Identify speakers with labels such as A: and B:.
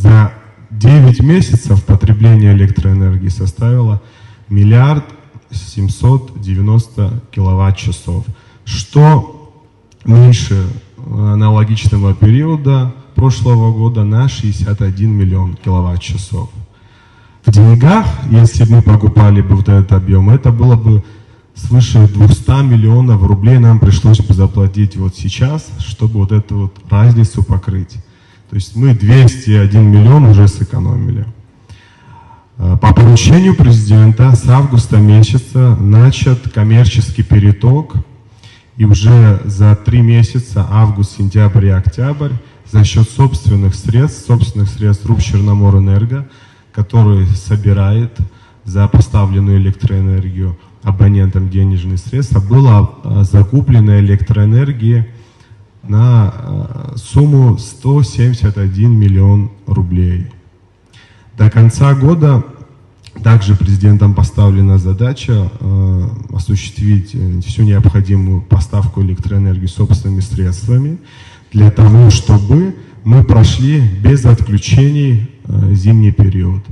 A: За 9 месяцев потребление электроэнергии составило 1 790 киловатт-часов, что меньше аналогичного периода прошлого года на 61 миллион киловатт-часов. В деньгах, если бы мы покупали бы вот этот объем, это было бы свыше 200 миллионов рублей нам пришлось бы заплатить вот сейчас, чтобы вот эту вот разницу покрыть. То есть мы 201 миллион уже сэкономили. По поручению президента с августа месяца начат коммерческий переток, и уже за 3 месяца, август, сентябрь и октябрь, за счет собственных средств РУП Черноморэнерго, который собирает за поставленную электроэнергию абонентам денежные средства, была закуплена электроэнергия на сумму 171 миллион рублей. До конца года также президентом поставлена задача осуществить всю необходимую поставку электроэнергии собственными средствами для того, чтобы мы прошли без отключений зимний период.